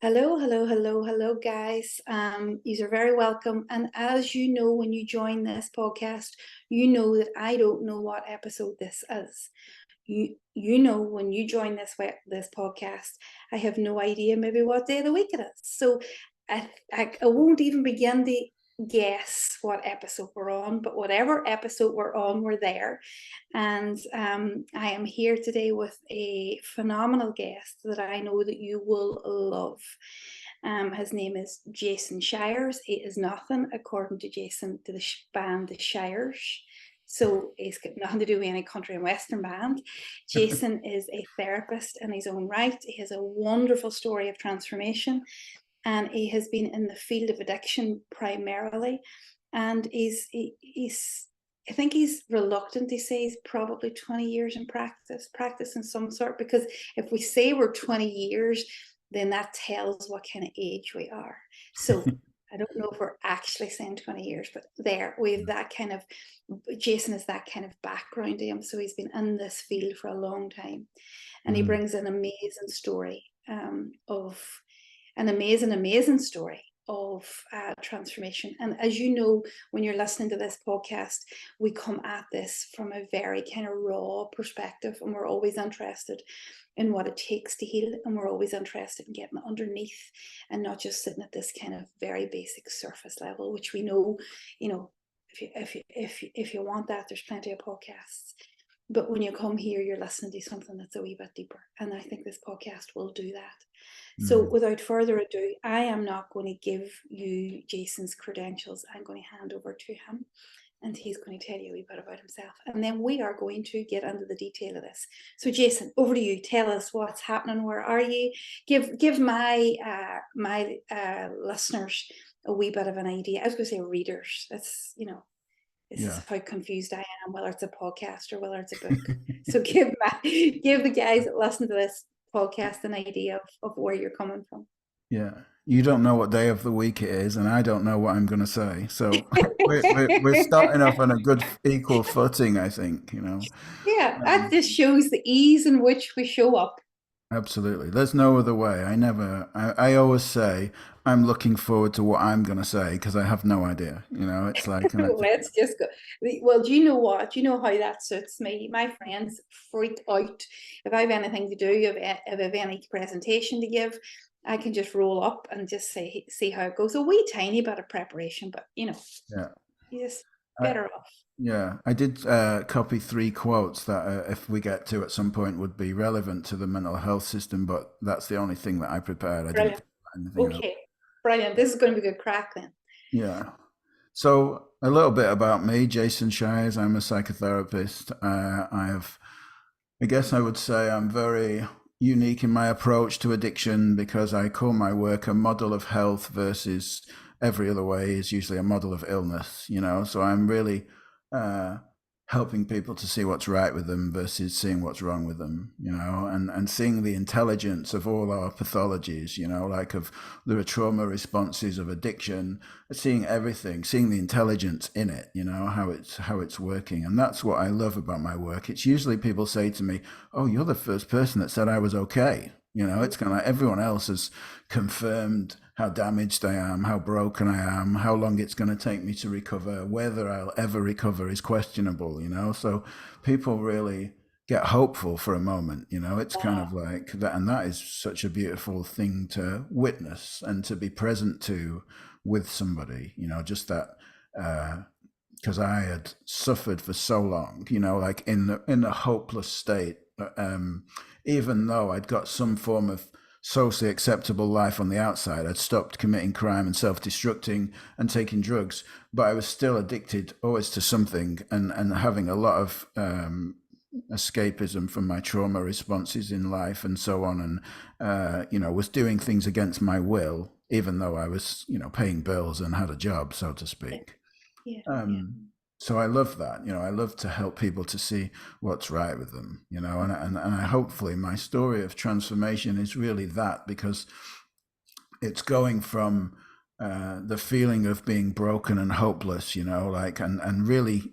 Hello, hello, hello, hello, guys. You are very welcome. And as you know, when you join this podcast, you know that I don't know what episode this is. You know when you join this podcast, I have no idea maybe what day of the week it is. So I won't even begin to guess what episode we're on, but whatever episode we're on, we're there. And I am here today with a phenomenal guest that I know that you will love. His name is Jason Shiers. He is nothing, according to Jason, to the band the Shiers. So he's got nothing to do with any country and western band. Jason is a therapist in his own right. He has a wonderful story of transformation, and he has been in the field of addiction primarily. And he's I think he's reluctant to say he's probably 20 years in practice in some sort, because if we say we're 20 years, then that tells what kind of age we are. So I don't know if we're actually saying 20 years, but there we have that kind of, Jason has that kind of background to him. So he's been in this field for a long time, and he brings an amazing story of an amazing story of transformation. And as you know, when you're listening to this podcast, we come at this from a very kind of raw perspective, and we're always interested in what it takes to heal, and we're always interested in getting underneath and not just sitting at this kind of very basic surface level, which we know, if you want that, there's plenty of podcasts. But when you come here, you're listening to something that's a wee bit deeper, and I think this podcast will do that. So without further ado, I am not going to give you Jason's credentials. I'm going to hand over to him, and he's going to tell you a wee bit about himself. And then we are going to get into the detail of this. So Jason, over to you. Tell us what's happening. Where are you? Give my listeners a wee bit of an idea. I was going to say readers. That's, this is how confused I am, whether it's a podcast or whether it's a book. So give the guys that listen to this podcast an idea of where you're coming from. Yeah. You don't know what day of the week it is, and I don't know what I'm going to say. So we're starting off on a good equal footing, I think. Yeah, that just shows the ease in which we show up. Absolutely. There's no other way. I always say, I'm looking forward to what I'm going to say because I have no idea. It's like, and I think, Let's just go. Well, do you know what? Do you know how that suits me? My friends freak out if I have anything to do, if I have any presentation to give. I can just roll up and just see how it goes. A wee tiny bit of preparation, but yeah. you just I, better off. Yeah, I did copy three quotes that, if we get to at some point, would be relevant to the mental health system, but that's the only thing that I prepared. I didn't Brilliant. think about anything else. Okay, brilliant. This is going to be good crack then. Yeah. So a little bit about me, Jason Shiers. I'm a psychotherapist. I guess I would say I'm very unique in my approach to addiction because I call my work a model of health versus every other way is usually a model of illness. So I'm really uh, helping people to see what's right with them versus seeing what's wrong with them, and seeing the intelligence of all our pathologies, like of the trauma responses of addiction, seeing everything, seeing the intelligence in it, how it's working. And that's what I love about my work. It's usually people say to me, "Oh, you're the first person that said I was okay." It's kind of like everyone else has confirmed how damaged I am, how broken I am, how long it's going to take me to recover, whether I'll ever recover is questionable. So people really get hopeful for a moment. It's kind of like that. And that is such a beautiful thing to witness and to be present to with somebody, just that, because I had suffered for so long, like in a hopeless state. Even though I'd got some form of socially acceptable life on the outside, I'd stopped committing crime and self-destructing and taking drugs, but I was still addicted always to something and having a lot of escapism from my trauma responses in life and so on, and was doing things against my will, even though I was paying bills and had a job, so to speak. Yeah. So I love that. I love to help people to see what's right with them, and I hopefully my story of transformation is really that, because it's going from the feeling of being broken and hopeless, like, and really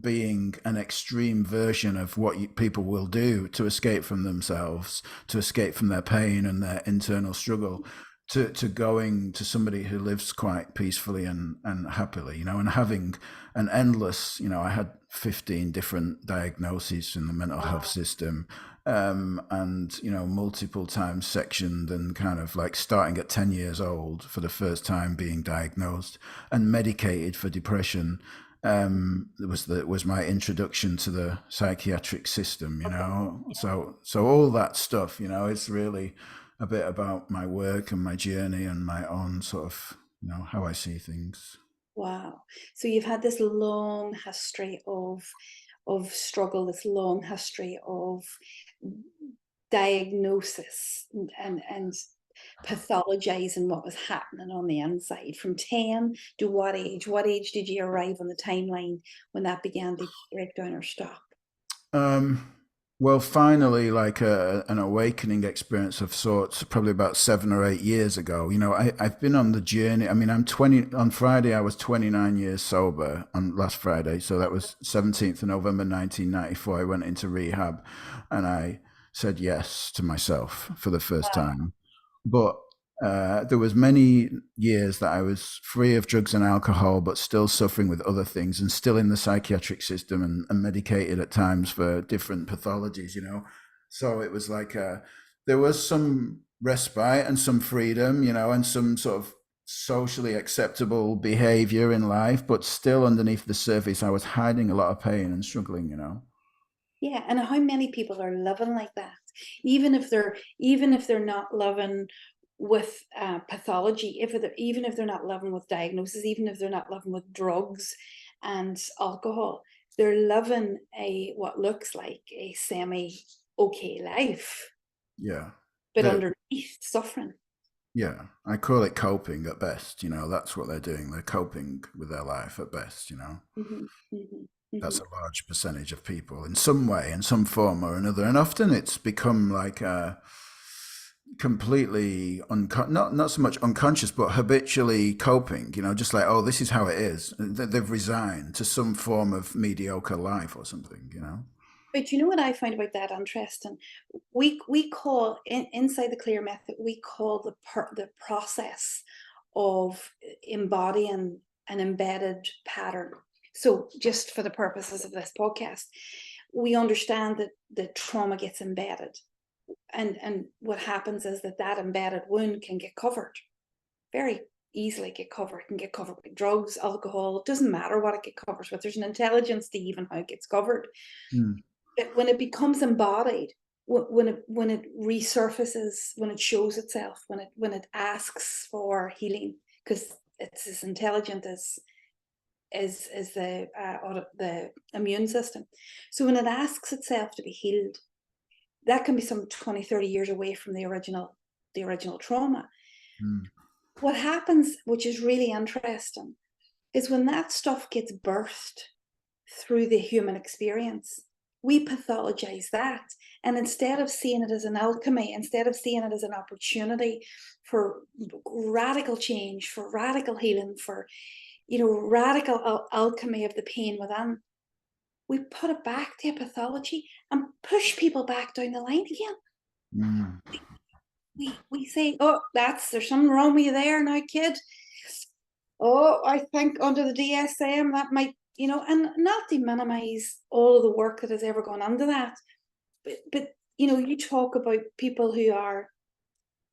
being an extreme version of what people will do to escape from themselves, to escape from their pain and their internal struggle, to going to somebody who lives quite peacefully and happily, and having an endless, I had 15 different diagnoses in the mental health Wow. system, and multiple times sectioned, and kind of like starting at 10 years old for the first time being diagnosed and medicated for depression. Was my introduction to the psychiatric system, Okay. so all that stuff, it's really a bit about my work and my journey and my own sort of, how I see things. Wow. So you've had this long history of struggle, this long history of diagnosis and pathologizing what was happening on the inside from 10 to what age? What age did you arrive on the timeline when that began to break down or stop? Um, well, finally, like an awakening experience of sorts, probably about 7 or 8 years ago. I've been on the journey. I mean, I'm 20. On Friday, I was 29 years sober on last Friday. So that was 17th of November, 1994. I went into rehab and I said yes to myself for the first time. But there was many years that I was free of drugs and alcohol, but still suffering with other things, and still in the psychiatric system, and medicated at times for different pathologies. So it was like there was some respite and some freedom, and some sort of socially acceptable behavior in life, but still underneath the surface, I was hiding a lot of pain and struggling. Yeah, and how many people are living like that? Even if they're not living with pathology, even if they're not living with diagnosis, even if they're not living with drugs and alcohol, they're living a what looks like a semi okay life, Yeah. but The, underneath suffering. Yeah, I call it coping at best. That's what they're doing. They're coping with their life at best. Hmm. Hmm. That's Hmm. a large percentage of people in some way, in some form or another. And often it's become like a completely not so much unconscious, but habitually coping. Just like, oh, this is how it is. They've resigned to some form of mediocre life or something. But you know what I find about that interesting? We call inside the clear method, we call the process of embodying an embedded pattern. So just for the purposes of this podcast, we understand that the trauma gets embedded, and what happens is that embedded wound can get covered very easily. Can get covered by drugs, alcohol. It doesn't matter what it gets covered with. There's an intelligence to even how it gets covered. Mm, When it becomes embodied, when it resurfaces, when it shows itself, when it asks for healing, because it's as intelligent as the immune system. So when it asks itself to be healed, that can be some 20, 30 years away from the original trauma. mm, What happens, which is really interesting, is when that stuff gets birthed through the human experience, we pathologize that. And instead of seeing it as an alchemy, instead of seeing it as an opportunity for radical change, for radical healing, for radical alchemy of the pain within, we put it back to a pathology and push people back down the line again. mm. We say, oh, there's something wrong with you there now, kid. Oh, I think under the DSM that might, and not to minimize all of the work that has ever gone under that, but you talk about people who are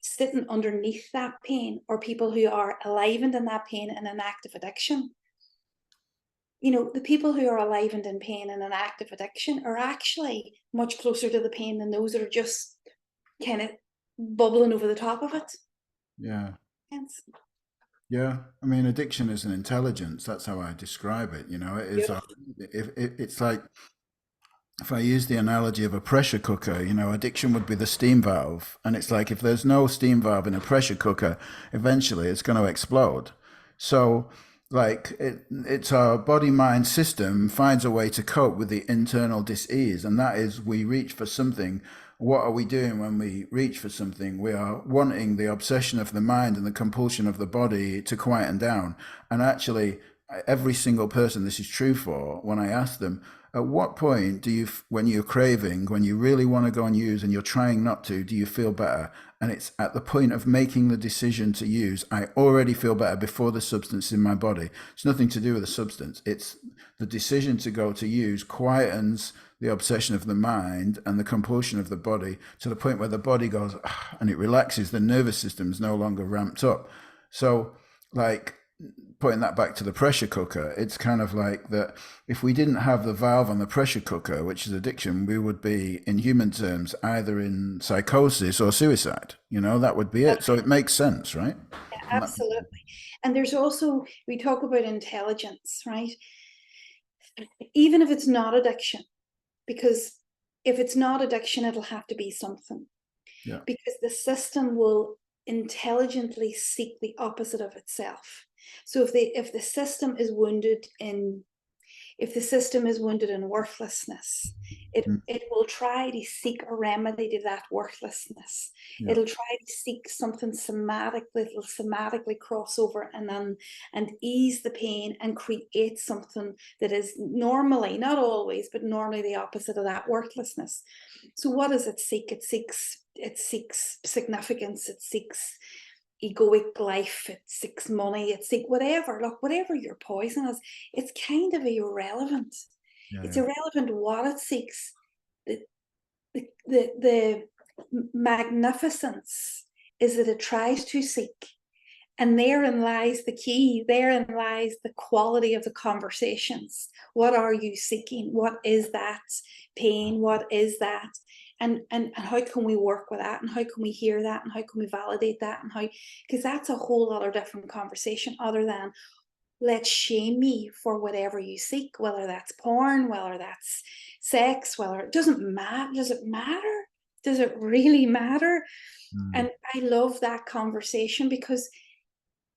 sitting underneath that pain, or people who are alivened in that pain in an active addiction. The people who are alivened in pain in an active addiction are actually much closer to the pain than those that are just kind of bubbling over the top of it. Yeah. Hence, Yeah, I mean, addiction is an intelligence. That's how I describe it. It is. beautiful. It's like, if I use the analogy of a pressure cooker, addiction would be the steam valve, and it's like, if there's no steam valve in a pressure cooker, eventually it's going to explode. So, like, it's our body mind system finds a way to cope with the internal dis-ease, and that is, we reach for something. What are we doing when we reach for something? We are wanting the obsession of the mind and the compulsion of the body to quieten down. And actually, every single person this is true for, when I ask them, At what point do you, when you're craving, when you really want to go and use and you're trying not to, do you feel better? And it's at the point of making the decision to use, I already feel better before the substance is in my body. It's nothing to do with the substance. It's the decision to go to use quietens the obsession of the mind and the compulsion of the body to the point where the body goes "Ah," and it relaxes. The nervous system is no longer ramped up. So, like, putting that back to the pressure cooker, it's kind of like that if we didn't have the valve on the pressure cooker, which is addiction, we would be, in human terms, either in psychosis or suicide. That would be it. So it makes sense, right? From that. Absolutely. And there's also, we talk about intelligence, right? Even if it's not addiction, because if it's not addiction, it'll have to be something. Yeah. Because the system will intelligently seek the opposite of itself. So if the system is wounded in worthlessness, Mm. it will try to seek a remedy to that worthlessness. Yeah. It'll try to seek something somatic that will somatically cross over and ease the pain and create something that is normally, not always, but normally the opposite of that worthlessness. So what does it seek? It seeks significance, it seeks egoic life, it seeks money, it seeks whatever. Look, whatever your poison is, it's kind of irrelevant. Yeah. It's Yeah. irrelevant what it seeks. The magnificence is that it tries to seek. And therein lies the key. Therein lies the quality of the conversations. What are you seeking? What is that pain? What is that? And how can we work with that? And how can we hear that? And how can we validate that? And how, because that's a whole other different conversation other than let's shame me for whatever you seek, whether that's porn, whether that's sex, whether it doesn't matter. Does it matter? Does it really matter? Mm. And I love that conversation because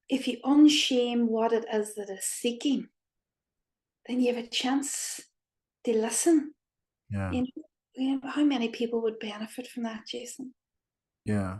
if you unshame what it is that is seeking, then you have a chance to listen. Yeah. How many people would benefit from that, Jason? Yeah.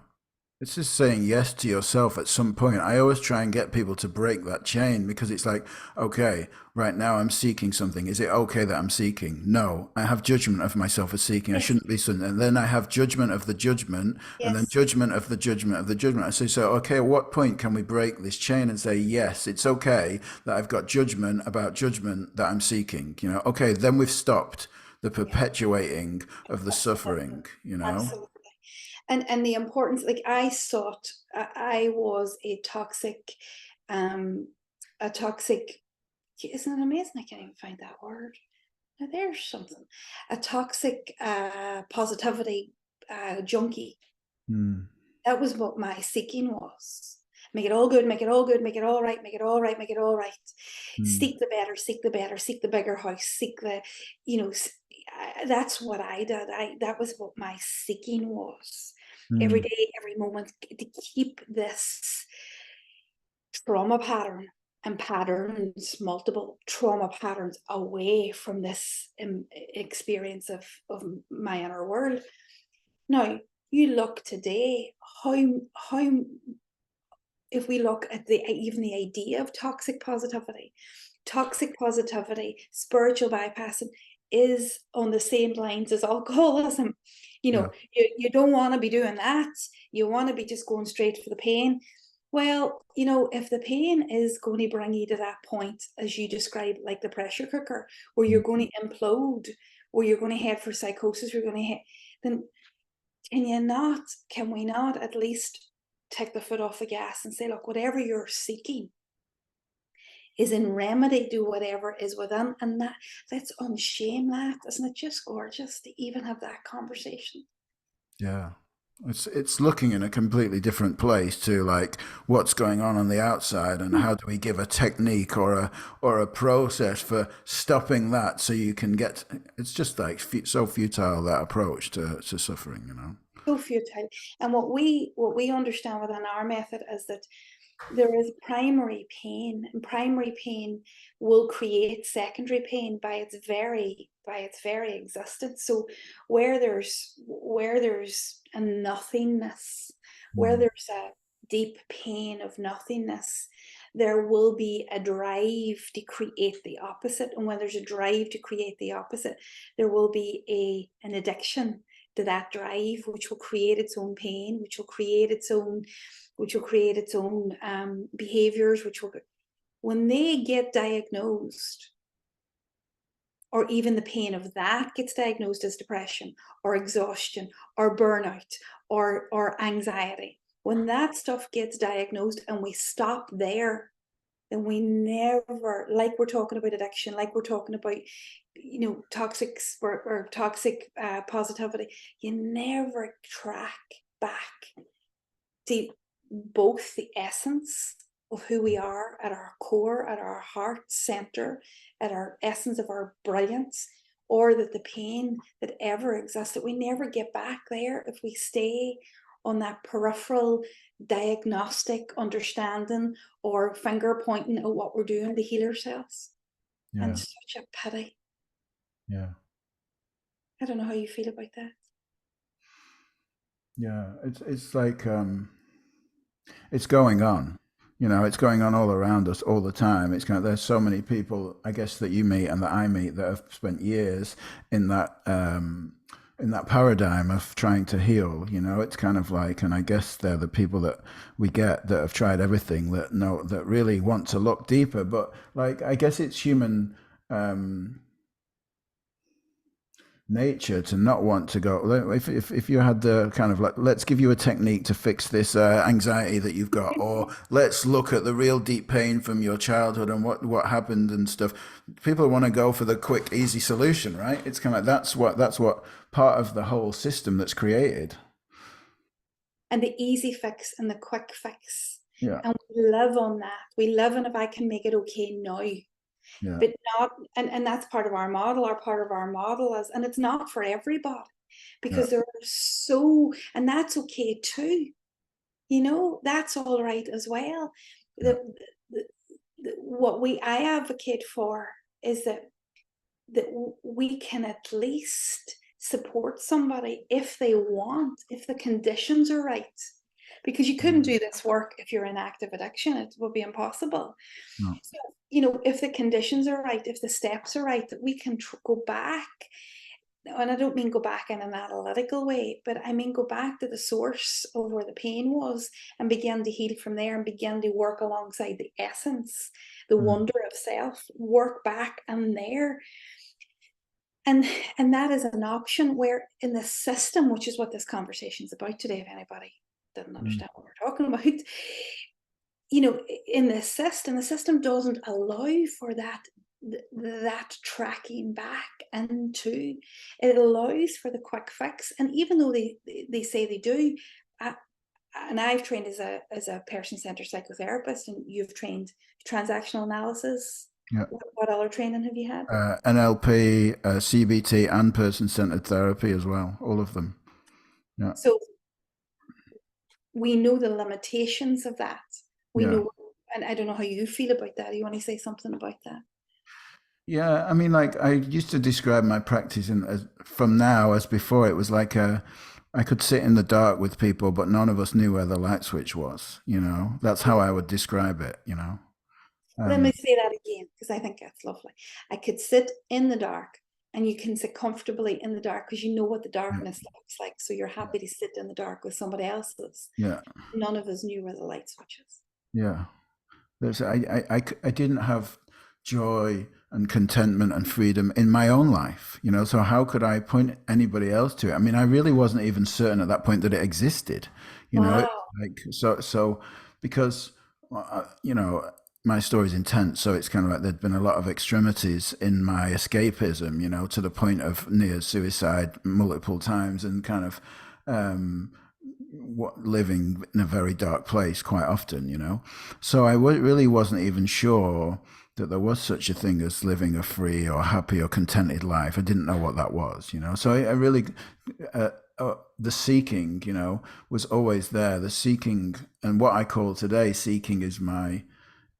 It's just saying yes to yourself at some point. I always try and get people to break that chain because it's like, okay, right now I'm seeking something. Is it okay that I'm seeking? No, I have judgment of myself as seeking. I Yes, shouldn't be something. And then I have judgment of the judgment and then yes, judgment of the judgment of the judgment. I say, so, okay, at what point can we break this chain and say, yes, it's okay that I've got judgment about judgment that I'm seeking? Okay, then we've stopped the yeah, perpetuating of the suffering, absolutely. And the importance, like I thought, I was um, a toxic. Isn't it amazing? I can't even find that word. Now there's something, a toxic positivity junkie. Mm, That was what my seeking was. Make it all good, make it all good, make it all right, make it all right, make it all right. mm, Seek the better, seek the better, seek the bigger house, seek the, you know, that's what I did. That was what my seeking was. Every mm. day, every moment, to keep this trauma pattern and patterns, multiple trauma patterns away from this experience of my inner world. Now, you look today, how if we look at the even the idea of toxic positivity, spiritual bypassing is on the same lines as alcoholism. Yeah. You don't want to be doing that. You want to be just going straight for the pain. Well, if the pain is going to bring you to that point, as you described, like the pressure cooker, where you're going to implode, where you're going to head for psychosis, you're going to head, then can we not at least take the foot off the gas and say, look, whatever you're seeking is in remedy to whatever is within, and let's unshame that. Isn't it just gorgeous to even have that conversation? Yeah. It's looking in a completely different place to like what's going on the outside and how do we give a technique or a process for stopping that so you can get it's just like so futile that approach to suffering. So futile. And what we understand within our method is that there is primary pain, and primary pain will create secondary pain by its very existence. So where there's a nothingness, where Mm. there's deep pain of nothingness, there will be a drive to create the opposite. And when there's a drive to create the opposite, there will be an addiction to that drive, which will create its own pain, which will create its own behaviors, when they get diagnosed, or even the pain of that gets diagnosed as depression or exhaustion or burnout or anxiety, when that stuff gets diagnosed and we stop there, then we never, like we're talking about addiction, like we're talking about, toxic or toxic positivity, you never track back to both the essence of who we are at our core, at our heart center, at our essence of our brilliance, or that the pain that ever exists, that we never get back there if we stay on that peripheral diagnostic understanding or finger pointing at what we're doing to heal ourselves. And Yeah. such a pity. Yeah. I don't know how you feel about that. Yeah. It's like it's going on. You know, it's going on all around us all the time. It's kind of, there's so many people, I guess, that you meet and that I meet that have spent years in that paradigm of trying to heal. You know, it's kind of like, and I guess they're the people that we get that have tried everything, that know, that really want to look deeper. But like, I guess it's human nature to not want to go. If you had the kind of like, let's give you a technique to fix this anxiety that you've got, or let's look at the real deep pain from your childhood and what happened and stuff, people want to go for the quick easy solution, right? It's kind of like that's what part of the whole system that's created. And the easy fix and the quick fix. Yeah. And we live on that. We live on, if I can make it okay now. Yeah. But not, and that's part of our model. Our part of our model is, and it's not for everybody, Yeah. because there are so, and that's okay too. That's all right as well. Yeah. What I advocate for is that we can at least support somebody if they want, if the conditions are right. Because you couldn't Mm. do this work if you're in active addiction. It would be impossible. No. So, if the conditions are right, if the steps are right, that we can go back. And I don't mean go back in an analytical way, but I mean go back to the source of where the pain was and begin to heal from there and begin to work alongside the essence, the Mm. wonder of self, work back and there. And that is an option where in the system, which is what this conversation is about today, if anybody didn't Mm. understand what we're talking about, in the system doesn't allow for that tracking back into. It allows for the quick fix. And even though they say they do, and I've trained as a person-centered psychotherapist, and you've trained transactional analysis. Yeah. What other training have you had? NLP, CBT, and person-centered therapy as well. All of them. Yeah. So we know the limitations of that. We Yeah. know, and I don't know how you feel about that. You want to say something about that? Yeah, I mean, like I used to describe my practice as from now as before. It was like I could sit in the dark with people, but none of us knew where the light switch was. You know, that's how I would describe it. You know, Let me um, say that again, because I think that's lovely. I could sit in the dark, and you can sit comfortably in the dark because you know what the yeah, darkness looks like. So you're happy to sit in the dark with somebody else's. yeah, None of us knew where the light switch is. yeah. I didn't have joy and contentment and freedom in my own life. You know, so how could I point anybody else to it? I mean, I really wasn't even certain at that point that it existed. You know, it, Wow. like so because you know, my story's intense, so it's kind of like there'd been a lot of extremities in my escapism, you know, to the point of near suicide multiple times and kind of living in a very dark place quite often, you know. So really wasn't even sure that there was such a thing as living a free or happy or contented life. I didn't know what that was, you know. So I really, the seeking, you know, was always there. The seeking, and what I call today seeking, is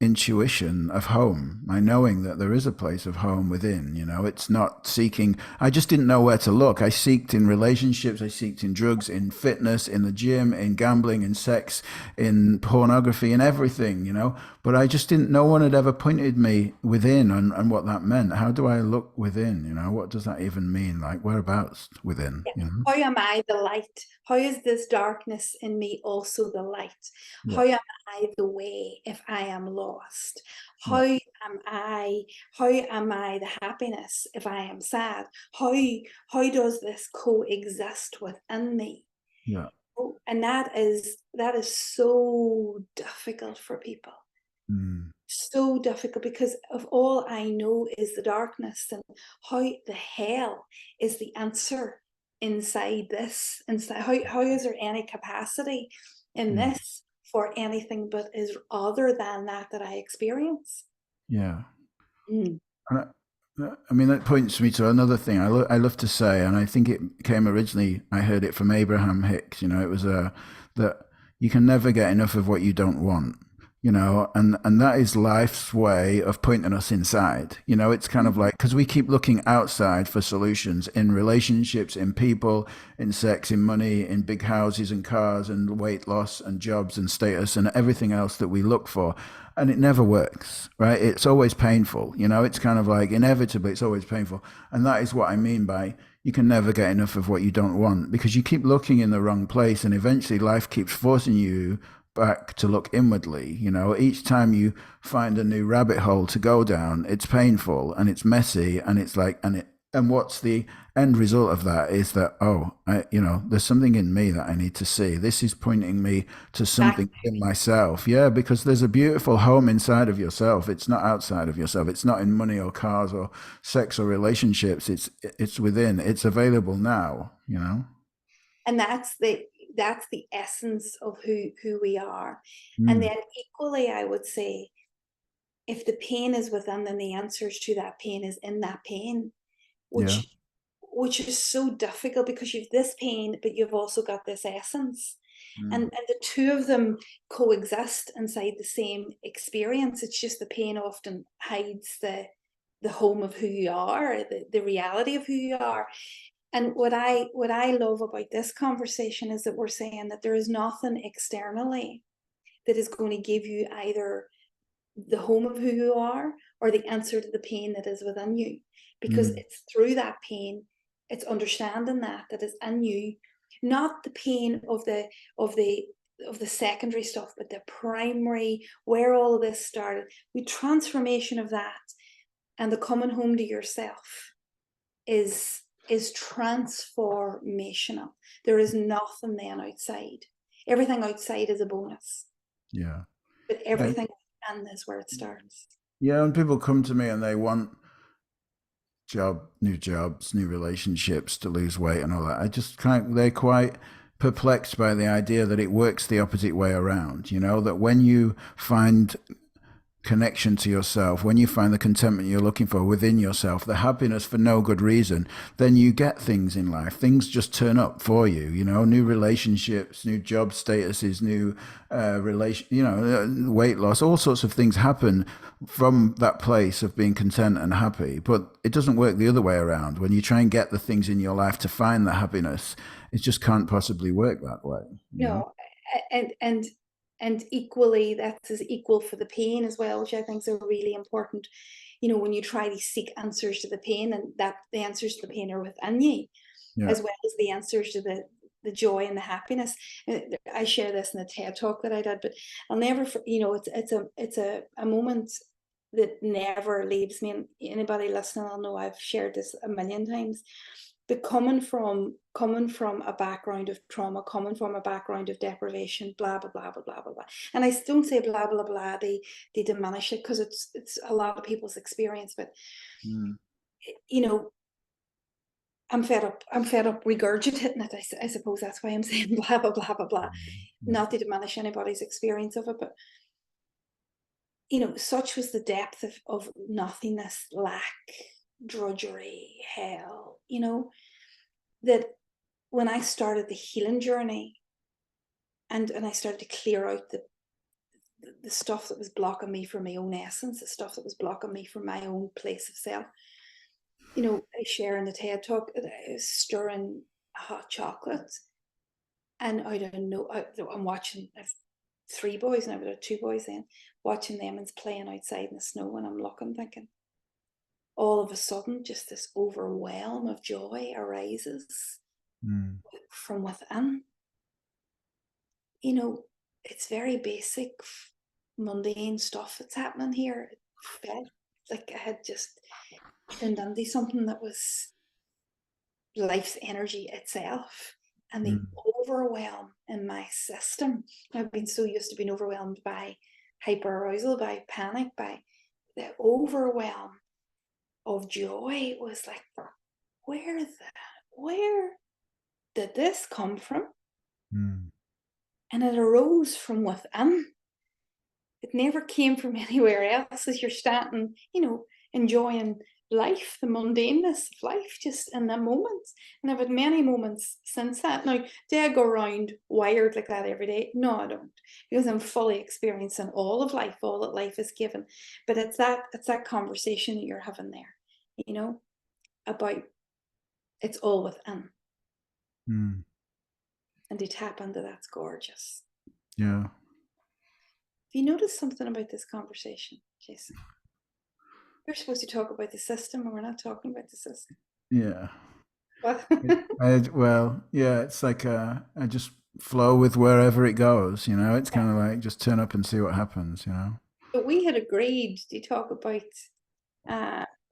intuition of home, my knowing that there is a place of home within. It's not seeking. I just didn't know where to look. I seeked in relationships, I seeked in drugs, in fitness, in the gym, in gambling, in sex, in pornography, in everything. But I just didn't. No one had ever pointed me within and what that meant. How do I look within? What does that even mean? Like, whereabouts within? How am I the light? How is this darkness in me also the light? Yeah, How am I the way if I am lost? How yeah, am I, how am I the happiness if I am sad? How does this coexist within me? yeah. And that is so difficult for people. Mm, So difficult because of all I know is the darkness, and how the hell is the answer inside this? Inside, how is there any capacity in mm, this for anything but is other than that I experience? yeah. Mm. And I mean, that points me to another thing I love to say, and I think it came originally, I heard it from Abraham Hicks. It was that you can never get enough of what you don't want. And that is life's way of pointing us inside. It's kind of like, because we keep looking outside for solutions in relationships, in people, in sex, in money, in big houses and cars and weight loss and jobs and status and everything else that we look for. And it never works, right? It's always painful. It's kind of like inevitably it's always painful. And that is what I mean by you can never get enough of what you don't want, because you keep looking in the wrong place, and eventually life keeps forcing you back to look inwardly. Each time you find a new rabbit hole to go down, it's painful and it's messy, and it's like, and what's the end result of that is that, there's something in me that I need to see. This is pointing me to Back something in myself. Yeah, because there's a beautiful home inside of yourself. It's not outside of yourself. It's not in money or cars or sex or relationships. It's within. It's available now. and that's the essence of who we are. And Mm, then equally I would say, if the pain is within, then the answers to that pain is in that pain, yeah. which which is so difficult because you've this pain, but you've also got this essence. And Mm, the two of them coexist inside the same experience. It's just the pain often hides the home of who you are, the reality of who you are. And what I love about this conversation is that we're saying that there is nothing externally that is going to give you either the home of who you are or the answer to the pain that is within you, because mm, it's through that pain, it's understanding that is in you, not the pain of the of the secondary stuff, but the primary, where all of this started, the transformation of that, and the coming home to yourself is transformational. There is nothing then outside. Everything outside is a bonus, yeah. but Yeah. everything in is where it starts. Yeah, when people come to me and they want new jobs, new relationships, to lose weight and all that, I just they're quite perplexed by the idea that it works the opposite way around. That when you find connection to yourself, when you find the contentment you're looking for within yourself, the happiness for no good reason, then you get things in life. Things just turn up for you, new relationships, new job statuses, new weight loss, all sorts of things happen from that place of being content and happy. But it doesn't work the other way around. When you try and get the things in your life to find the happiness, it just can't possibly work that way. No, and equally that's as equal for the pain as well, which I think is a really important. When you try to seek answers to the pain, and that the answers to the pain are within you, Yeah. as well as the answers to the joy and the happiness. I share this in a TED talk that I did, but I'll never, it's a moment that never leaves me. And anybody listening will know I've shared this a million times. But coming from a background of trauma, coming from a background of deprivation, blah blah blah blah blah blah blah. And I don't say blah blah blah. They diminish it because it's a lot of people's experience. But Mm. you know, I'm fed up. I'm fed up regurgitating it. I suppose that's why I'm saying blah blah blah blah blah. Yeah. Not to diminish anybody's experience of it, but such was the depth of nothingness, lack, drudgery, hell. That when I started the healing journey, and I started to clear out the stuff that was blocking me from my own essence, the stuff that was blocking me from my own place of self. I share in the TED talk that I was stirring hot chocolate, and I don't know. I'm watching. I've 3 boys now, but I have 2 boys then, watching them and playing outside in the snow, and I'm looking, thinking, all of a sudden, just this overwhelm of joy arises Mm. from within. It's very basic, mundane stuff that's happening here. It felt like I had just turned into something that was life's energy itself. And the Mm. overwhelm in my system, I've been so used to being overwhelmed by hyperarousal, by panic, by the overwhelm of joy was like, where did this come from? Mm. And it arose from within. It never came from anywhere else, as you're starting, enjoying life, the mundaneness of life, just in the moments. And I've had many moments since that. Now, do I go around wired like that every day? No, I don't, because I'm fully experiencing all of life, all that life is given. But it's that conversation that you're having there, about it's all within. Mm. And to tap into that's gorgeous. Yeah. Have you noticed something about this conversation, Jason? We're supposed to talk about the system, and we're not talking about the system. Yeah. What? Well, yeah, it's like I just flow with wherever it goes, you know. It's kind of like just turn up and see what happens, you know. But we had agreed to talk about.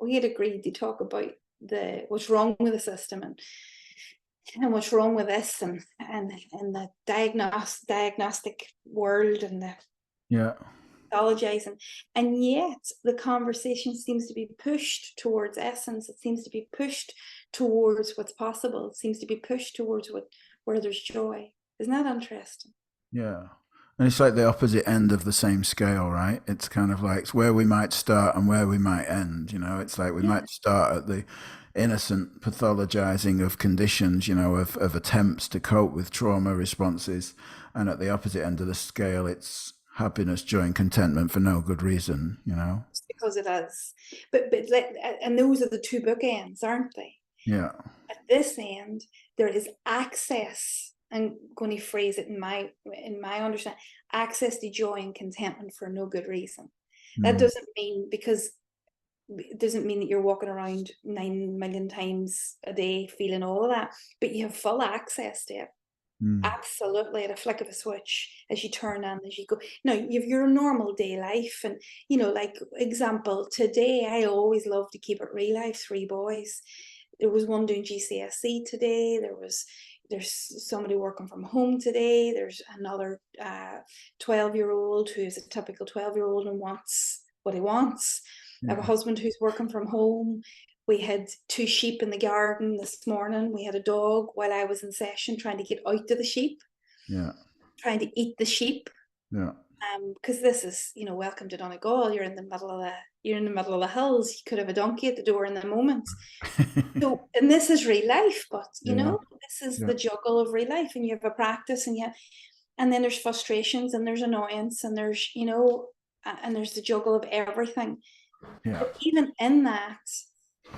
We had agreed to talk about the what's wrong with the system, and what's wrong with this, and the diagnostic world, and the Yeah. pathologizing. And yet the conversation seems to be pushed towards essence. It seems to be pushed towards what's possible. It seems to be pushed towards where there's joy. Isn't that interesting? Yeah. And it's like the opposite end of the same scale, right? It's kind of like it's where we might start and where we might end, you know. It's like we Yeah. might start at the innocent pathologizing of conditions, you know, of attempts to cope with trauma responses. And at the opposite end of the scale, it's happiness, joy, and contentment for no good reason, you know? Just because it is. But and those are the two bookends, aren't they? Yeah. At this end, there is access. I'm going to phrase it in my understanding, access to joy and contentment for no good reason. That Mm. doesn't mean it doesn't mean that you're walking around 9 million times a day feeling all of that, but you have full access to it. Mm. Absolutely, at a flick of a switch, as you turn on, as you go. Now, you have your normal day life, and like example, today I always love to keep it real. I have 3 boys. There was one doing GCSE today. There's somebody working from home today. There's another 12-year-old who's a typical 12-year-old and wants what he wants. I have a Yeah. husband who's working from home. We had 2 sheep in the garden this morning. We had a dog while I was in session trying to get out to the sheep, Yeah. trying to eat the sheep. Yeah. Because this is, welcome to Donegal. You're in the middle of the hills. You could have a donkey at the door in the moment. So, and this is real life, but Yeah. this is Yeah. the juggle of real life, and you have a practice, and then there's frustrations, and there's annoyance, and there's, and there's the juggle of everything. Yeah. But even in that,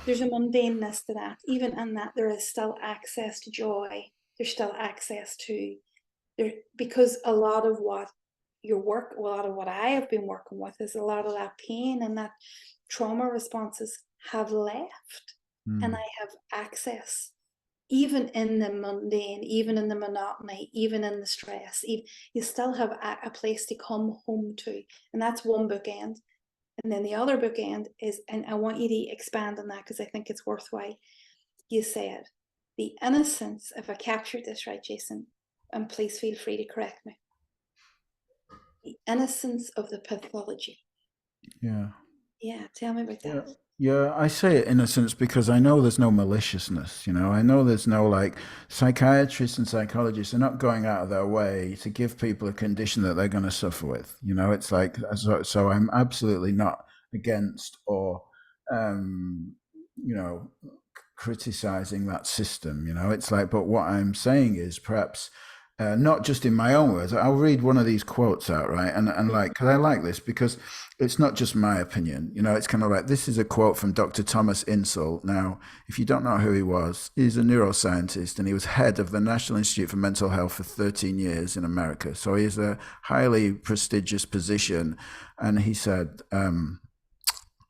there's a mundaneness to that. Even in that, there is still access to joy. There's still access to there, because a lot of what a lot of what I have been working with is a lot of that pain and that trauma responses have left, and Mm. I have access, even in the mundane, even in the monotony, even in the stress. You still have a place to come home to, and that's one bookend. And then the other bookend is, and I want you to expand on that because I think it's worthwhile. You said the innocence, if I captured this right, Jason, and please feel free to correct me, the innocence of the pathology. Yeah. Yeah, tell me about Yeah. that. Yeah, I say innocence because I know there's no maliciousness, you know. I know there's no like psychiatrists and psychologists are not going out of their way to give people a condition that they're going to suffer with. You know, it's like so I'm absolutely not against or um you know criticizing that system, you know. It's like but what I'm saying is perhaps not just in my own words. I'll read one of these quotes out, right? And like, because I like this because it's not just my opinion. You know, it's kind of like this is a quote from Dr. Thomas Insull. Now, if you don't know who he was, he's a neuroscientist and he was head of the National Institute for Mental Health for 13 years in America. So he has a highly prestigious position. And he said,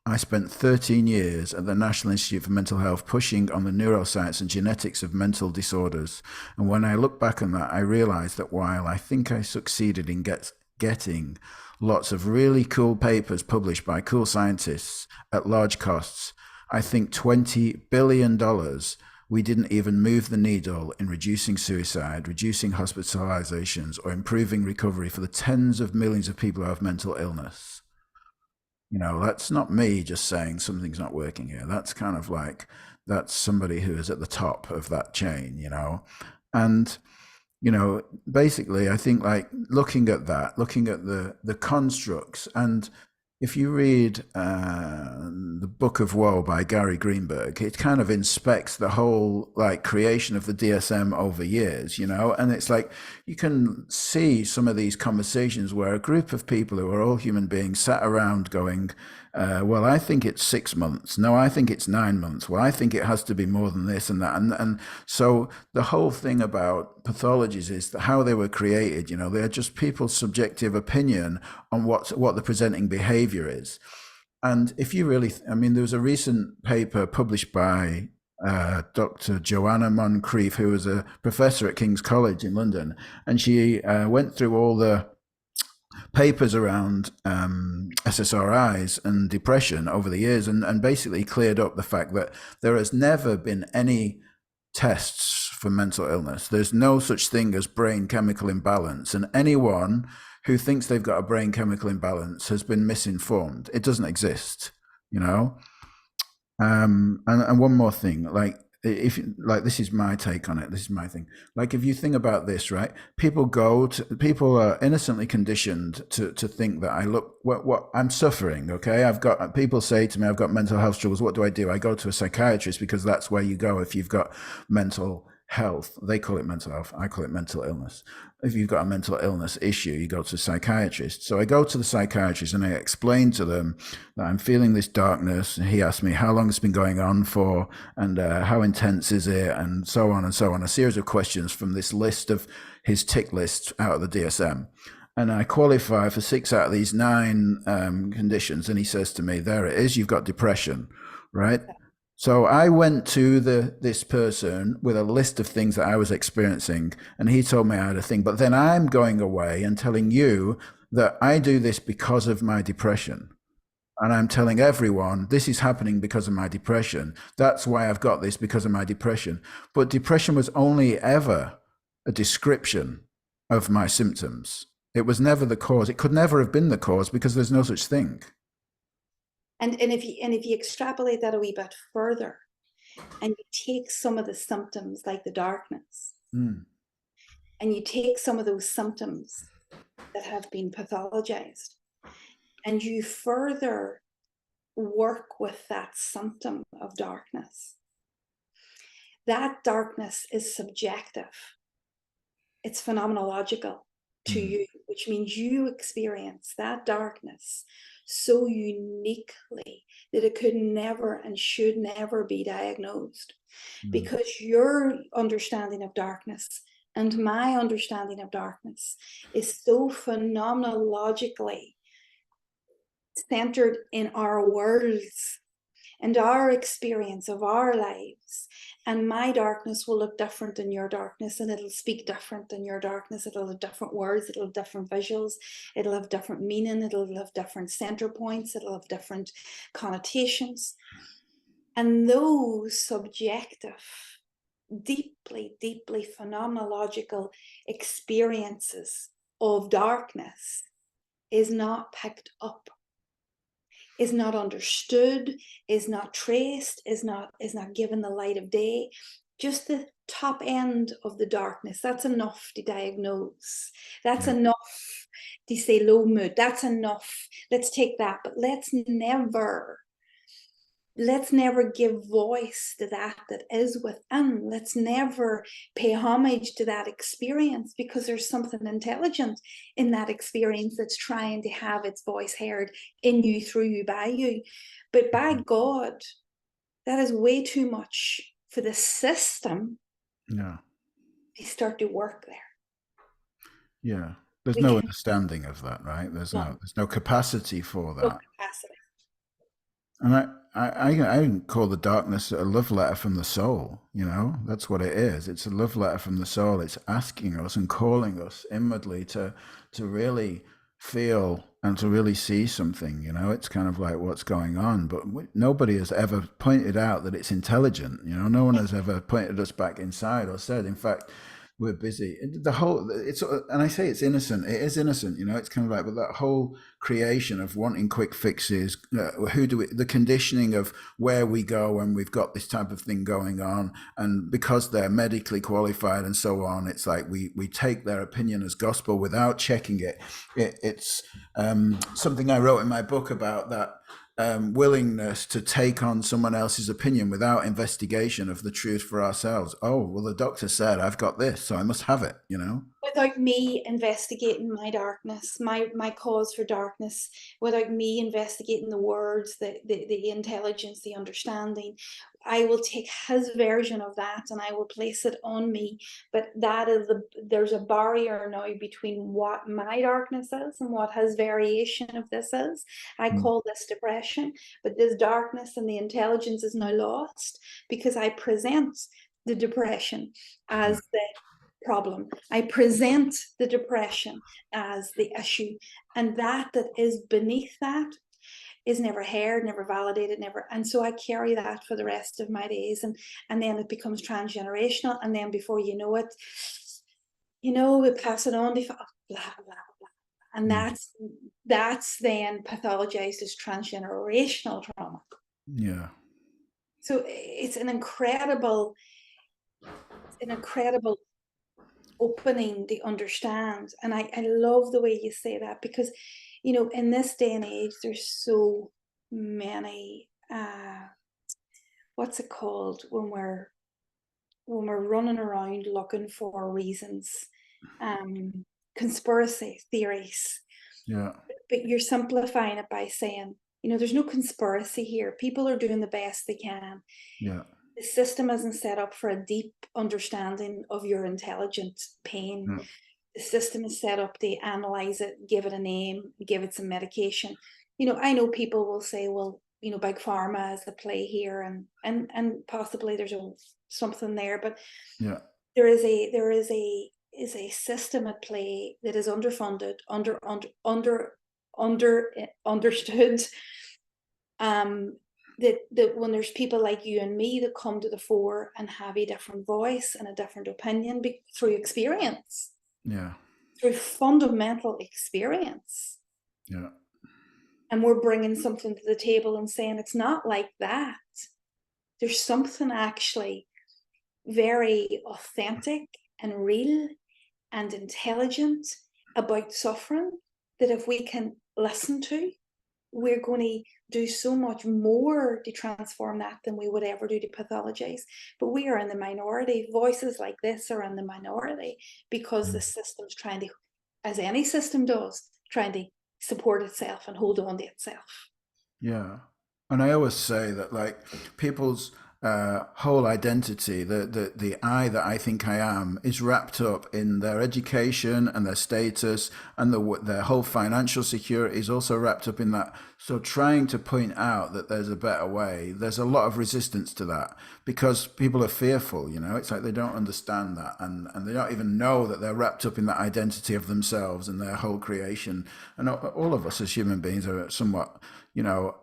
I spent 13 years at the National Institute for Mental Health pushing on the neuroscience and genetics of mental disorders. And when I look back on that, I realized that while I think I succeeded in getting lots of really cool papers published by cool scientists at large costs, I think $20 billion we didn't even move the needle in reducing suicide, reducing hospitalizations, or improving recovery for the tens of millions of people who have mental illness. You know, that's not me just saying something's not working here. That's kind of like, that's somebody who is at the top of that chain, you know. And, you know, basically, I think like looking at that, looking at the constructs, and if you read the Book of Woe by Gary Greenberg, it kind of inspects the whole like creation of the DSM over years, you know, and it's like you can see some of these conversations where a group of people who are all human beings sat around going, well, I think it's 6 months. No, I think it's 9 months. Well, I think it has to be more than this and that. And so the whole thing about pathologies is that how they were created, you know, they're just people's subjective opinion on what the presenting behavior is. And if you really, I mean, there was a recent paper published by Dr. Joanna Moncrief, who was a professor at King's College in London, and she went through all the papers around SSRIs and depression over the years and basically cleared up the fact that there has never been any tests for mental illness. There's no such thing as brain chemical imbalance. And anyone who thinks they've got a brain chemical imbalance has been misinformed. It doesn't exist, you know? And one more thing, like if like this is my take on it, this is my thing. Like if you think about this, right? People are innocently conditioned to think that I look what I'm suffering. Okay, I've got people say to me, I've got mental health struggles. What do? I go to a psychiatrist because that's where you go if you've got mental health. They call it mental health. I call it mental illness. If you've got a mental illness issue, you go to a psychiatrist. So I go to the psychiatrist and I explain to them that I'm feeling this darkness. And he asked me how long it's been going on for and how intense is it and so on and so on. A series of questions from this list of his tick list out of the DSM. And I qualify for 6 out of these 9 conditions. And he says to me, there it is, you've got depression, right? So I went to this person with a list of things that I was experiencing, and he told me I had a thing. But then I'm going away and telling you that I do this because of my depression. And I'm telling everyone this is happening because of my depression. That's why I've got this, because of my depression. But depression was only ever a description of my symptoms. It was never the cause. It could never have been the cause because there's no such thing. And if you extrapolate that a wee bit further, and you take some of the symptoms like the darkness, and you take some of those symptoms that have been pathologized, and you further work with that symptom of darkness, that darkness is subjective. It's phenomenological to you, which means you experience that darkness so uniquely that it could never and should never be diagnosed, because your understanding of darkness and my understanding of darkness is so phenomenologically centered in our worlds and our experience of our lives. And my darkness will look different than your darkness, and it'll speak different than your darkness. It'll have different words, it'll have different visuals, it'll have different meaning, it'll have different center points, it'll have different connotations. And those subjective, deeply, deeply phenomenological experiences of darkness is not picked up, is not understood, is not traced, is not given the light of day. Just the top end of the darkness, that's enough to diagnose. That's enough to say low mood. That's enough. Let's take that. But let's never let's never give voice to that is within. Let's never pay homage to that experience, because there's something intelligent in that experience that's trying to have its voice heard in you, through you, by you. But by God, that is way too much for the system Yeah. to start to work there. Yeah. There's We no can understanding of that, right? no, There's no capacity for no that. capacity. And I call the darkness a love letter from the soul. You know, that's what it is. It's a love letter from the soul. It's asking us and calling us inwardly to really feel and to really see something. You know, it's kind of like what's going on. But nobody has ever pointed out that it's intelligent. You know, no one has ever pointed us back inside or said, in fact, we're busy. The whole it's and I say it's innocent. It is innocent. You know, it's kind of like, but that whole creation of wanting quick fixes, the conditioning of where we go when we've got this type of thing going on, and because they're medically qualified and so on, it's like we take their opinion as gospel without checking it. It's something I wrote in my book about that. Willingness to take on someone else's opinion without investigation of the truth for ourselves. Oh, well, the doctor said I've got this, so I must have it, you know? Without me investigating my darkness, my cause for darkness, without me investigating the words, the intelligence, the understanding, I will take his version of that and I will place it on me. But that is there's a barrier now between what my darkness is and what his variation of this is. I Mm. call this depression, but this darkness and the intelligence is now lost, because I present the depression Yeah. as the problem. I present the depression as the issue, and that is beneath that is never heard, never validated, never. And so I carry that for the rest of my days, and then it becomes transgenerational, and then before you know it, we pass it on to blah blah blah, and Mm. that's then pathologized as transgenerational trauma. Yeah. So it's an incredible opening to understand. And I love the way you say that, because in this day and age there's so many what's it called, when we're running around looking for reasons, conspiracy theories. Yeah. But you're simplifying it by saying, there's no conspiracy here. People are doing the best they can. Yeah. The system isn't set up for a deep understanding of your intelligent pain. Yeah. The system is set up to analyze it, give it a name, give it some medication. I know people will say, well, big pharma is the play here, and possibly there's something there, but Yeah. there is a system at play that is underfunded, understood. That when there's people like you and me that come to the fore and have a different voice and a different opinion through experience, Yeah. through fundamental experience, Yeah. and we're bringing something to the table and saying it's not like that. There's something actually very authentic and real and intelligent about suffering that if we can listen to, we're going to do so much more to transform that than we would ever do to pathologize. But we are in the minority. Voices like this are in the minority because the system's trying to, as any system does, trying to support itself and hold on to itself. Yeah. And I always say that, like, people's whole identity, the I that I think I am, is wrapped up in their education and their status, and their whole financial security is also wrapped up in that. So trying to point out that there's a better way, there's a lot of resistance to that, because people are fearful. You know, it's like they don't understand that, and they don't even know that they're wrapped up in that identity of themselves and their whole creation. And all of us as human beings are somewhat, you know,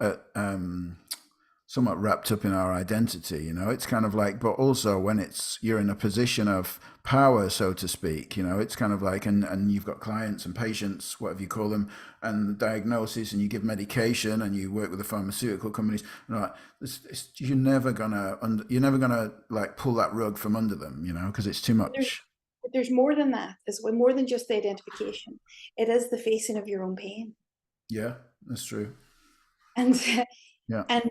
somewhat wrapped up in our identity. You know, it's kind of like, but also when you're in a position of power, so to speak, you know, it's kind of like, and you've got clients and patients, whatever you call them, and the diagnosis, and you give medication, and you work with the pharmaceutical companies, and like, you're never gonna like pull that rug from under them, you know, because it's too much. There's more than that, as well, more than just the identification. It is the facing of your own pain. Yeah, that's true. And Yeah. and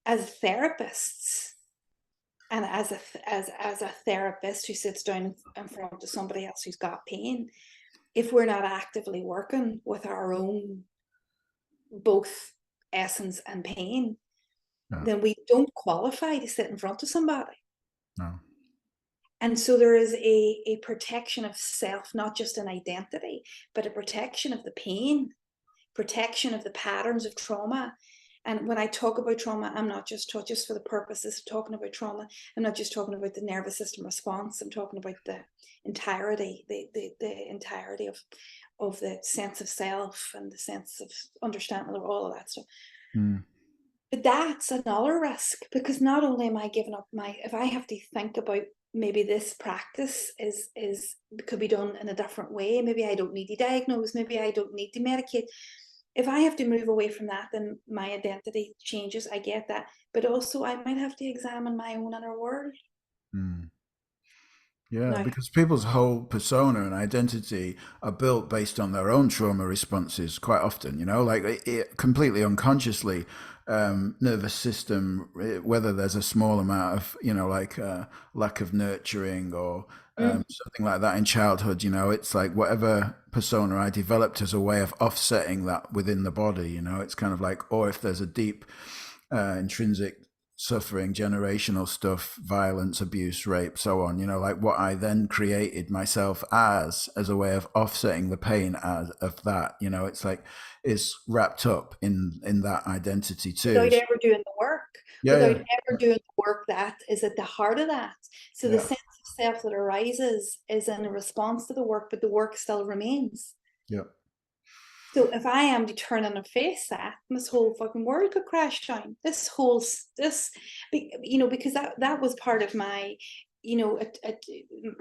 as therapists, and as a therapist who sits down in front of somebody else who's got pain, if we're not actively working with our own both essence and pain, then we don't qualify to sit in front of somebody. No. And so there is a protection of self, not just an identity, but a protection of the pain, protection of the patterns of trauma. And when I talk about trauma, I'm not just for the purposes of talking about trauma. I'm not just talking about the nervous system response. I'm talking about the entirety, the entirety of the sense of self and the sense of understanding of all of that stuff. Mm. But that's another risk, because not only am I giving up if I have to think about maybe this practice could be done in a different way. Maybe I don't need to diagnose. Maybe I don't need to medicate. If I have to move away from that, then my identity changes. I get that. But also I might have to examine my own inner world. Mm. Yeah, Now, because people's whole persona and identity are built based on their own trauma responses quite often, like completely unconsciously, nervous system, whether there's a small amount of, like lack of nurturing or something like that in childhood, it's like whatever persona I developed as a way of offsetting that within the body, it's kind of like, or if there's a deep intrinsic suffering, generational stuff, violence, abuse, rape, so on, like what I then created myself as a way of offsetting the pain of that, it's like it's wrapped up in that identity too. without ever doing the work, Yeah, ever doing the work that is at the heart of that. So the yeah, sense of self that arises is in a response to the work, but the work still remains. yeah, So if I am determined to face that, this whole fucking world could crash down. Because that was part of my,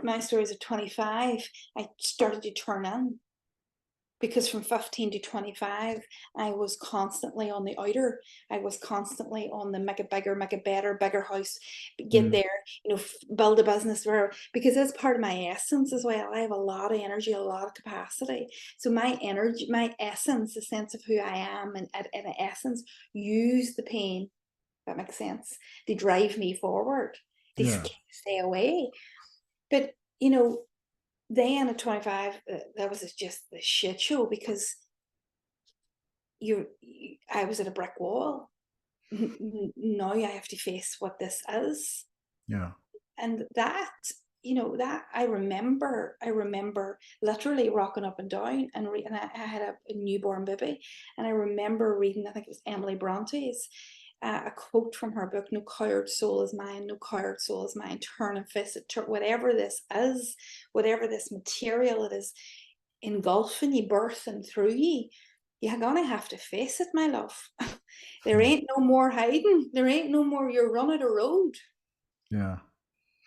my stories at 25, I started to turn in. Because from 15 to 25, I was constantly on the outer. I was constantly on the make it bigger, make it better, bigger house, get there, build a business, where, because that's part of my essence as well. I have a lot of energy, a lot of capacity. So my energy, my essence, the sense of who I am, and in essence, use the pain, that makes sense, to drive me forward, to yeah, stay away. But, then at 25, that was just the shit show, because I was at a brick wall. Now I have to face what this is. yeah, And that, that I remember literally rocking up and down, and I had a newborn baby, and I remember reading, I think it was Emily Bronte's, a quote from her book, "No coward soul is mine, no coward soul is mine, turn and face it, whatever this is, whatever this material it is engulfing you, birthing through you, you're gonna have to face it, my love." There ain't no more hiding, there ain't no more you're running a road. yeah,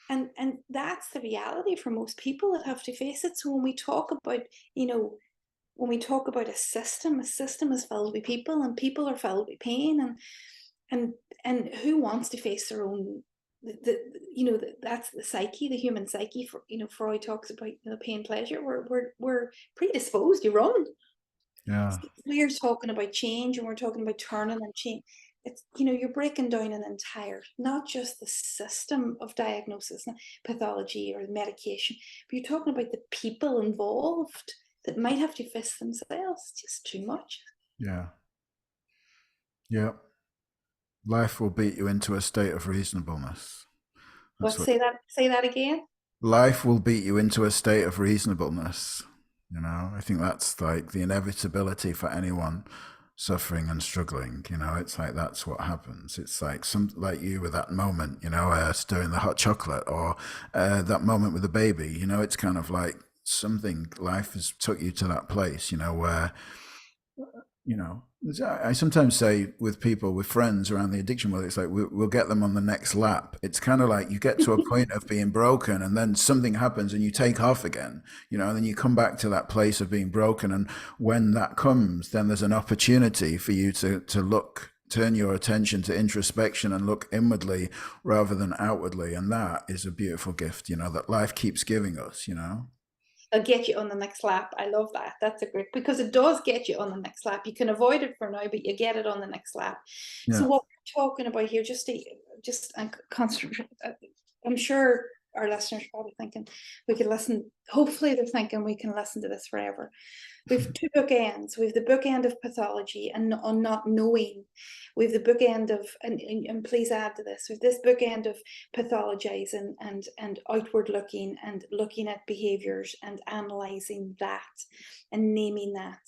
And that's the reality for most people that have to face it. So when we talk about, when we talk about a system is filled with people, and people are filled with pain, and who wants to face their own, that's the psyche, the human psyche. For, Freud talks about, pain, pleasure. We're predisposed to run. yeah, So we're talking about change, and we're talking about turning and change. It's, you're breaking down an entire, not just the system of diagnosis, pathology, or medication, but you're talking about the people involved that might have to face themselves. It's just too much. yeah, yeah. Life will beat you into a state of reasonableness. What, That's what say that again? life will beat you into a state of reasonableness. I think that's like the inevitability for anyone suffering and struggling. It's like that's what happens. It's like like you with that moment, stirring the hot chocolate, or that moment with the baby. It's kind of like something, life has took you to that place, where you know, I sometimes say with people, with friends around the addiction world, it's like we'll get them on the next lap. It's kind of like you get to a point of being broken, and then something happens and you take off again, and then you come back to that place of being broken. And when that comes, then there's an opportunity for you to turn your attention to introspection and look inwardly rather than outwardly. And that is a beautiful gift, that life keeps giving us. It'll get you on the next lap. I love that. That's a great, because it does get you on the next lap. You can avoid it for now, but you get it on the next lap. So Yeah. what talking about here, just concentrate. I'm sure our listeners are probably thinking we could listen. Hopefully, they're thinking we can listen to this forever. We've two bookends. We've the bookend of pathology and on not knowing. We've the bookend of and please add to this. We've this bookend of pathologizing and outward looking and looking at behaviors and analyzing that and naming that.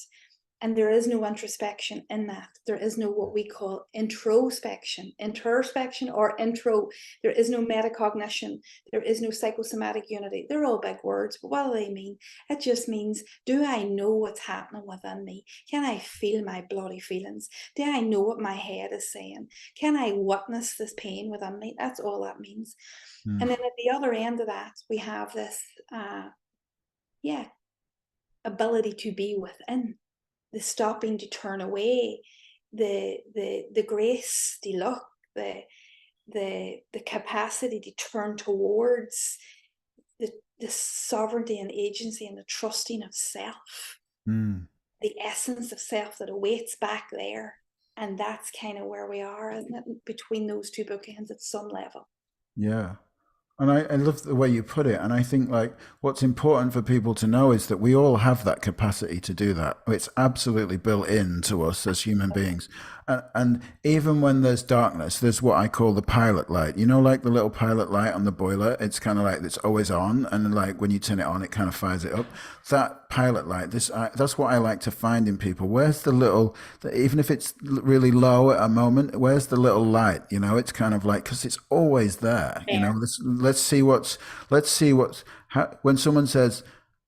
And there is no introspection in that. There is no what we call introspection, or intro. There is no metacognition. There is no psychosomatic unity. They're all big words, but what do they mean? It just means, do I know what's happening within me? Can I feel my bloody feelings? Do I know what my head is saying? Can I witness this pain within me? That's all that means. And then at the other end of that, we have this, ability to be within, the stopping to turn away, the grace, the look, the capacity to turn towards the sovereignty and agency and the trusting of self, the essence of self that awaits back there. And that's kind of where we are, isn't it? Between those two bookends at some level. Yeah. And I love the way you put it. And I think like what's important for people to know is that we all have that capacity to do that. It's absolutely built into us as human beings. And even when there's darkness, there's what I call the pilot light. You know, like the little pilot light on the boiler, it's kind of like it's always on. And like when you turn it on, it kind of fires it up. That pilot light, that's what I like to find in people. Where's the little, even if it's really low at a moment, where's the little light? You know, it's kind of like, because it's always there. You know, let's see what's when someone says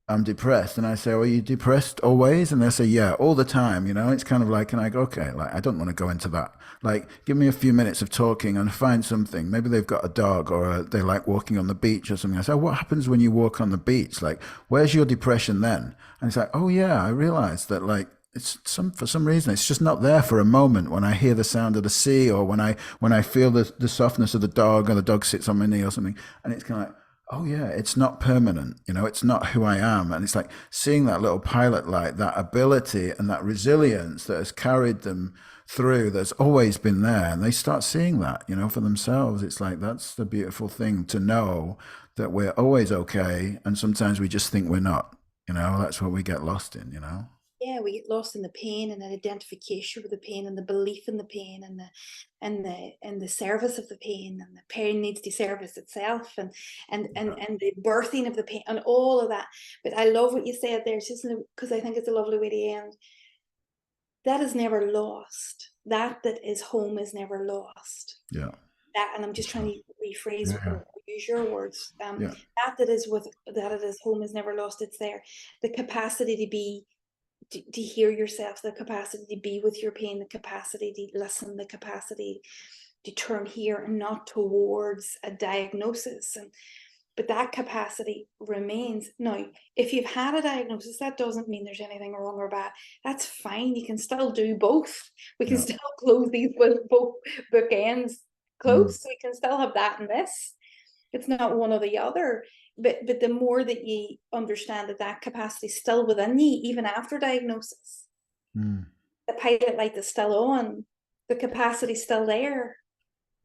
I'm depressed and I say, oh, are you depressed always? And they say, yeah, all the time. You know, it's kind of like, and I go, okay, like I don't want to go into that. Like, give me a few minutes of talking and find something. Maybe they've got a dog or they like walking on the beach or something. I say, oh, what happens when you walk on the beach? Like, where's your depression then? And it's like, oh yeah, I realized that like for some reason it's just not there for a moment when I hear the sound of the sea or when I feel the softness of the dog or the dog sits on my knee or something, and it's kind of like, oh yeah, it's not permanent, you know, it's not who I am. And it's like seeing that little pilot light, that ability and that resilience that has carried them through, that's always been there, and they start seeing that, you know, for themselves. It's like that's the beautiful thing, to know that we're always okay, and sometimes we just think we're not, you know. That's what we get lost in, you know. Yeah, we get lost in the pain and the identification with the pain and the belief in the pain and the service of the pain, and the pain needs to service itself, and the birthing of the pain and all of that. But I love what you said there, just because I think it's a lovely way to end. That is never lost. That is home is never lost. Yeah. That, and I'm just trying to rephrase Yeah. or use your words. Yeah. That it is home is never lost. It's there. The capacity to be, to hear yourself, the capacity to be with your pain, the capacity to listen, the capacity to turn here and not towards a diagnosis. But that capacity remains. Now, if you've had a diagnosis, that doesn't mean there's anything wrong or bad. That's fine. You can still do both. We can Yeah. still close these both bookends Mm. close. So we can still have that and this. It's not one or the other. But the more that you understand that capacity is still within you, even after diagnosis, Mm. the pilot light is still on, the capacity is still there.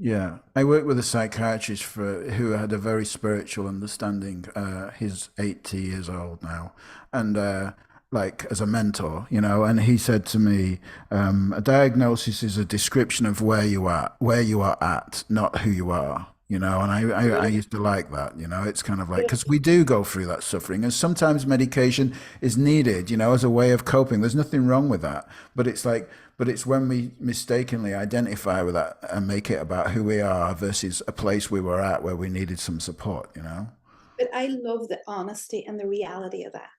Yeah, I worked with a psychiatrist who had a very spiritual understanding. He's 80 years old now, and like as a mentor, you know. And he said to me, "A diagnosis is a description of where you are at, not who you are." You know, and I used to like that. You know, it's kind of like because we do go through that suffering, and sometimes medication is needed. You know, as a way of coping. There's nothing wrong with that, but it's like but it's when we mistakenly identify with that and make it about who we are versus a place we were at where we needed some support, you know? But I love the honesty and the reality of that.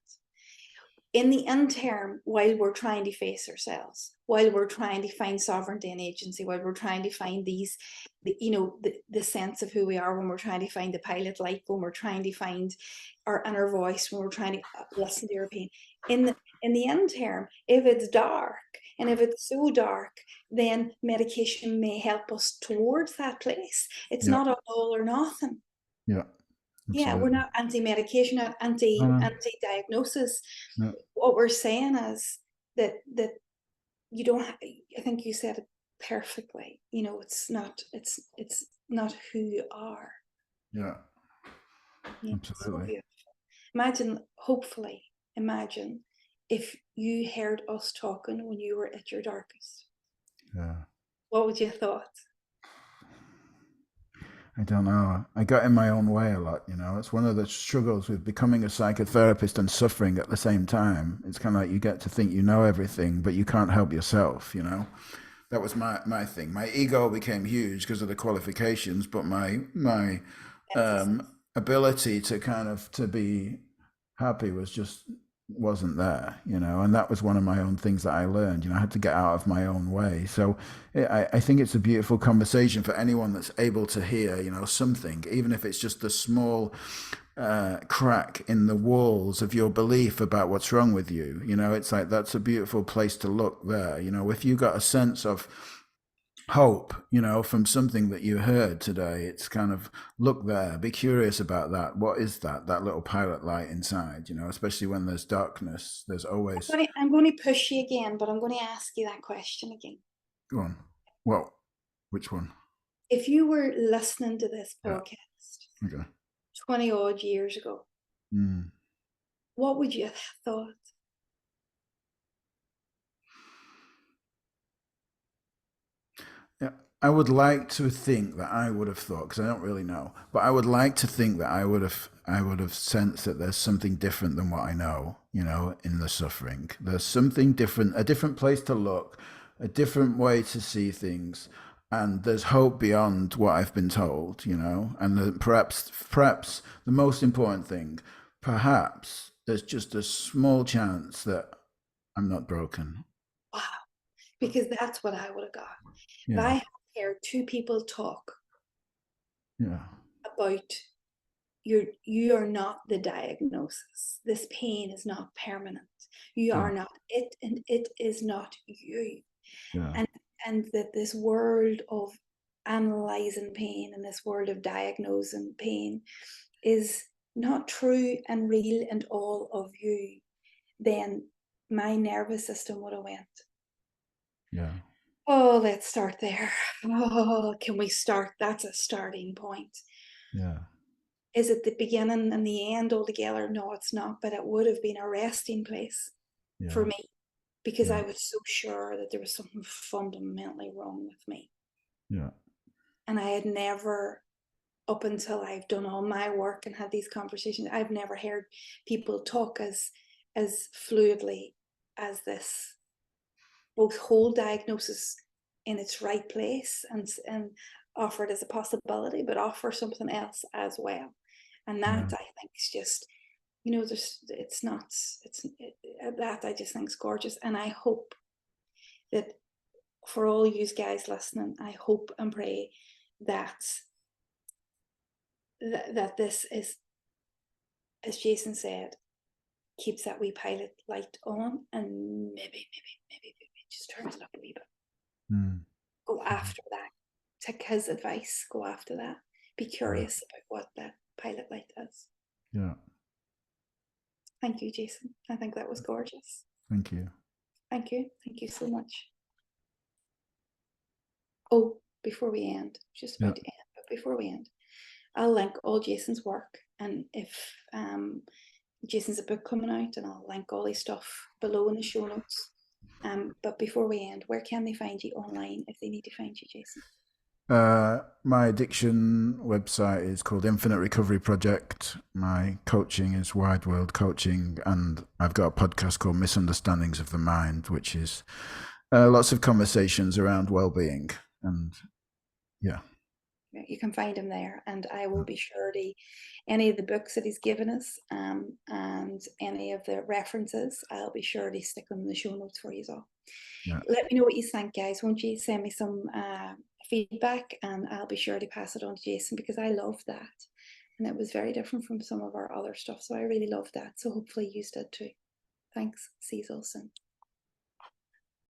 In the interim, while we're trying to face ourselves, while we're trying to find sovereignty and agency, while we're trying to find the sense of who we are, when we're trying to find the pilot light, when we're trying to find our inner voice, when we're trying to listen to our pain, in the interim, if it's dark and if it's so dark, then medication may help us towards that place. It's Yeah, not all or nothing. yeah, Yeah, we're absolutely. not anti-medication, not anti-diagnosis. Yeah, What we're saying is that you don't. I think you said it perfectly. It's not who you are. Yeah, It's so absolutely. beautiful. Hopefully, imagine if you heard us talking when you were at your darkest. Yeah. What would you have thought? I don't know. I got in my own way a lot, you know. It's one of the struggles with becoming a psychotherapist and suffering at the same time. It's kind of like you get to think you know everything, but you can't help yourself, you know. That was my thing. My ego became huge because of the qualifications, but my Emphasis. ability to kind of to be happy was just wasn't there, you know. And that was one of my own things that I learned. You know, I had to get out of my own way. So I think it's a beautiful conversation for anyone that's able to hear, you know, something, even if it's just a small crack in the walls of your belief about what's wrong with you. You know, it's like that's a beautiful place to look there. You know, if you got a sense of hope, you know, from something that you heard today, it's kind of look there, be curious about that. What is that? That little pilot light inside, you know, especially when there's darkness, there's always. I'm going to push you again, but I'm going to ask you that question again. Go on. Well, which one? If you were listening to this Yeah. podcast Okay. 20 odd years ago, Mm. what would you have thought? Yeah, I would like to think that I would have thought, because I don't really know, but I would like to think that I would have sensed that there's something different than what I know, you know, in the suffering. There's something different, a different place to look, a different way to see things, and there's hope beyond what I've been told, you know, and perhaps the most important thing, perhaps there's just a small chance that I'm not broken. Wow, because that's what I would have got. If I Yeah, had heard two people talk yeah, about you are not the diagnosis. This pain is not permanent. You yeah, are not it, and it is not you. yeah, And that this world of analyzing pain and this world of diagnosing pain is not true and real and all of you, then my nervous system would have went, yeah. oh, let's start there. Oh, can we start? That's a starting point. Yeah, Is it the beginning and the end altogether? No, it's not, but it would have been a resting place for yeah, me because yeah, I was so sure that there was something fundamentally wrong with me. yeah, And I had never, up until I've done all my work and had these conversations, I've never heard people talk as fluidly as this, both hold diagnosis in its right place and offer it as a possibility, but offer something else as well. And that yeah, I think is just, it's not, that I just think is gorgeous. And I hope that for all you guys listening, I hope and pray that that this is, as Jason said, keeps that wee pilot light on, and maybe just turns it up a wee bit. mm, Go mhm, after that. Take his advice. Go after that. Be yeah, curious about what that pilot light is. yeah. Thank you, Jason. I think that was gorgeous. Thank you. Thank you. Thank you so much. Oh, before we end, just Yeah, about to end, but before we end, I'll link all Jason's work, and if Jason's a book coming out, and I'll link all his stuff below in the show notes. But before we end, where can they find you online if they need to find you, Jason? my addiction website is called Infinite Recovery Project. My coaching is Wide World Coaching, and I've got a podcast called Misunderstandings of the Mind, which is lots of conversations around well-being. And yeah, You can find him there, and I will be sure to any of the books that he's given us, and any of the references, I'll be sure to stick them in the show notes for you all. yeah, Let me know what you think, guys. Won't you send me some feedback, and I'll be sure to pass it on to Jason, because I loved that, and it was very different from some of our other stuff. So I really loved that. So hopefully you did too. Thanks. See you all soon.